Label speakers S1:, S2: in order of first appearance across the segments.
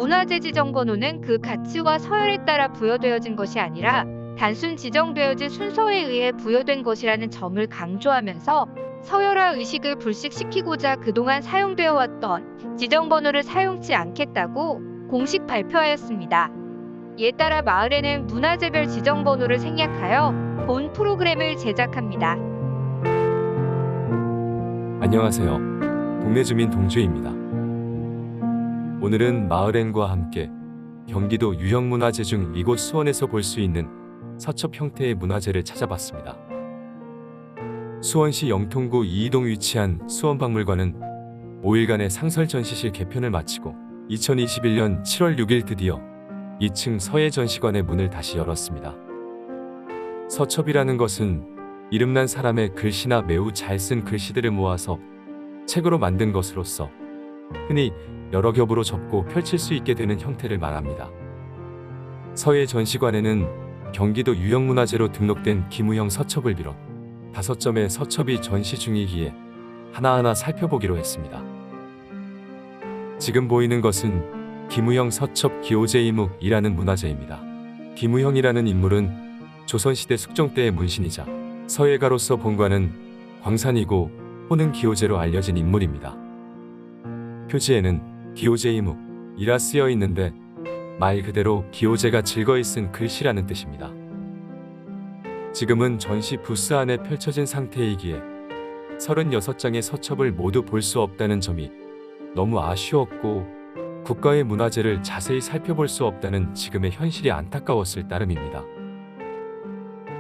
S1: 문화재 지정 번호는 그 가치와 서열에 따라 부여되어진 것이 아니라 단순 지정되어진 순서에 의해 부여된 것이라는 점을 강조하면서 서열화 의식을 불식시키고자 그동안 사용되어 왔던 지정 번호를 사용치 않겠다고 공식 발표하였습니다. 이에 따라 마을에는 문화재별 지정 번호를 생략하여 본 프로그램을 제작합니다.
S2: 안녕하세요. 동네 주민 동주입니다. 오늘은 마을행과 함께 경기도 유형문화재 중 이곳 수원에서 볼 수 있는 서첩 형태의 문화재를 찾아봤습니다. 수원시 영통구 이이동 위치한 수원박물관은 5일간의 상설 전시실 개편을 마치고 2021년 7월 6일 드디어 2층 서예 전시관의 문을 다시 열었습니다. 서첩이라는 것은 이름난 사람의 글씨나 매우 잘 쓴 글씨들을 모아서 책으로 만든 것으로서 흔히 여러 겹으로 접고 펼칠 수 있게 되는 형태를 말합니다. 서예 전시관에는 경기도 유형문화재로 등록된 김우형 서첩을 비롯 5점의 서첩이 전시 중이기에 하나하나 살펴보기로 했습니다. 지금 보이는 것은 김우형 서첩 기호제이묵이라는 문화재입니다. 김우형이라는 인물은 조선시대 숙종 때의 문신이자 서예가로서 본관은 광산이고 호는 기호제로 알려진 인물입니다. 표지에는 기호제이묵이라 쓰여 있는데 말 그대로 기호제가 즐거이 쓴 글씨라는 뜻입니다. 지금은 전시 부스 안에 펼쳐진 상태이기에 36장의 서첩을 모두 볼 수 없다는 점이 너무 아쉬웠고 국가의 문화재를 자세히 살펴볼 수 없다는 지금의 현실이 안타까웠을 따름입니다.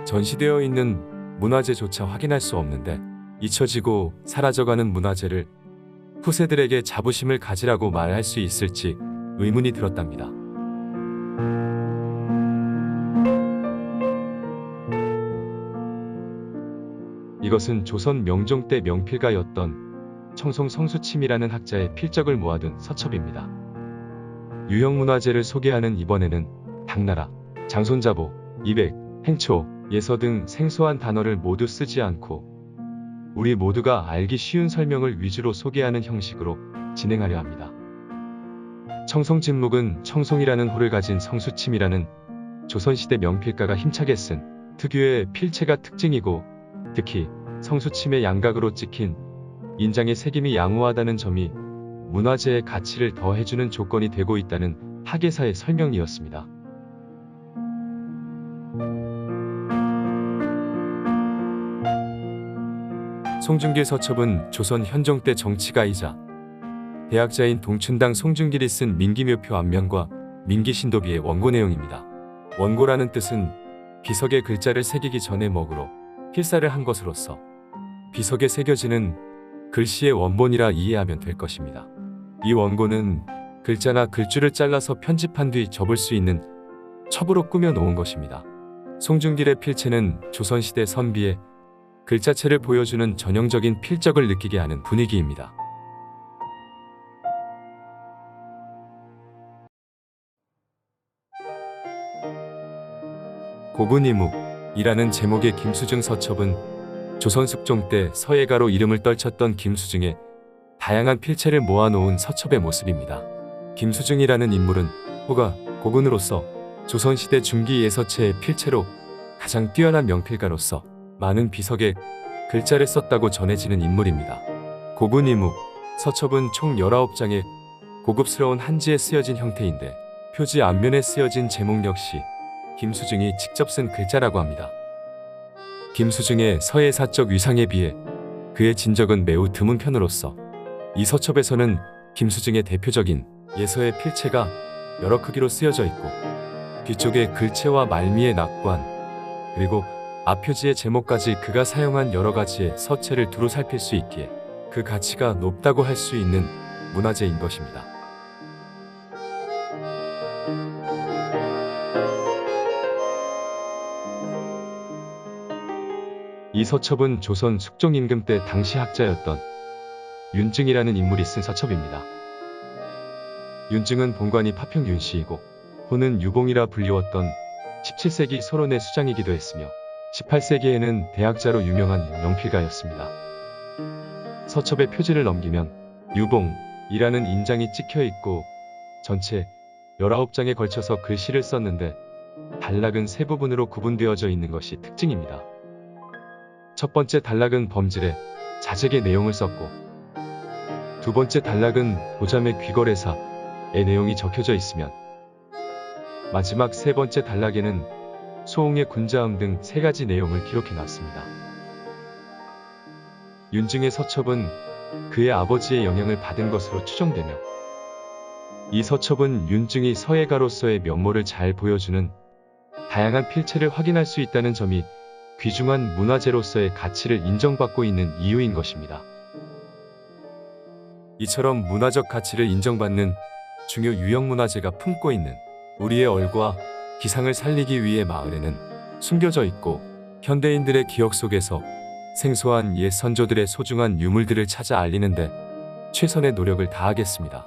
S2: 전시되어 있는 문화재조차 확인할 수 없는데 잊혀지고 사라져가는 문화재를 후세들에게 자부심을 가지라고 말할 수 있을지 의문이 들었답니다. 이것은 조선 명종 때 명필가였던 청송 성수침이라는 학자의 필적을 모아둔 서첩입니다. 유형문화재를 소개하는 이번에는 당나라, 장손자보, 이백, 행초, 예서 등 생소한 단어를 모두 쓰지 않고 우리 모두가 알기 쉬운 설명을 위주로 소개하는 형식으로 진행하려 합니다. 청송진묵은 청송이라는 호를 가진 성수침이라는 조선시대 명필가가 힘차게 쓴 특유의 필체가 특징이고 특히 성수침의 양각으로 찍힌 인장의 색임이 양호하다는 점이 문화재의 가치를 더해주는 조건이 되고 있다는 학예사의 설명이었습니다. 송중길 서첩은 조선 현종 때 정치가이자 대학자인 동춘당 송중길이 쓴 민기묘표 앞면과 민기신도비의 원고 내용입니다. 원고라는 뜻은 비석에 글자를 새기기 전에 먹으로 필사를 한 것으로서 비석에 새겨지는 글씨의 원본이라 이해하면 될 것입니다. 이 원고는 글자나 글줄을 잘라서 편집한 뒤 접을 수 있는 첩으로 꾸며 놓은 것입니다. 송중길의 필체는 조선시대 선비의 글자체를 보여주는 전형적인 필적을 느끼게 하는 분위기입니다. 고분이묵이라는 제목의 김수증 서첩은 조선 숙종 때 서예가로 이름을 떨쳤던 김수증의 다양한 필체를 모아놓은 서첩의 모습입니다. 김수증이라는 인물은 호가 고군으로서 조선시대 중기 예서체의 필체로 가장 뛰어난 명필가로서 많은 비석에 글자를 썼다고 전해지는 인물입니다. 고분이묵 서첩은 총 19장의 고급스러운 한지에 쓰여진 형태인데 표지 앞면에 쓰여진 제목 역시 김수증이 직접 쓴 글자라고 합니다. 김수증의 서예사적 위상에 비해 그의 진적은 매우 드문 편으로서 이 서첩에서는 김수증의 대표적인 예서의 필체가 여러 크기로 쓰여져 있고 뒤쪽에 글체와 말미의 낙관 그리고 앞표지의 제목까지 그가 사용한 여러 가지의 서체를 두루 살필 수 있기에 그 가치가 높다고 할 수 있는 문화재인 것입니다. 이 서첩은 조선 숙종 임금 때 당시 학자였던 윤증이라는 인물이 쓴 서첩입니다. 윤증은 본관이 파평 윤씨이고 호는 유봉이라 불리웠던 17세기 소론의 수장이기도 했으며 18세기에는 대학자로 유명한 명필가였습니다. 서첩의 표지를 넘기면 유봉이라는 인장이 찍혀 있고 전체 19장에 걸쳐서 글씨를 썼는데 단락은 세 부분으로 구분되어져 있는 것이 특징입니다. 첫 번째 단락은 범질의 자적의 내용을 썼고, 두 번째 단락은 도자매 귀걸이사의 내용이 적혀져 있으면, 마지막 세 번째 단락에는 소홍의 군자음 등 세 가지 내용을 기록해 놨습니다. 윤증의 서첩은 그의 아버지의 영향을 받은 것으로 추정되며, 이 서첩은 윤증이 서예가로서의 면모를 잘 보여주는 다양한 필체를 확인할 수 있다는 점이 귀중한 문화재로서의 가치를 인정받고 있는 이유인 것입니다. 이처럼 문화적 가치를 인정받는 중요 유형문화재가 품고 있는 우리의 얼과 기상을 살리기 위해 마을에는 숨겨져 있고, 현대인들의 기억 속에서 생소한 옛 선조들의 소중한 유물들을 찾아 알리는데 최선의 노력을 다하겠습니다.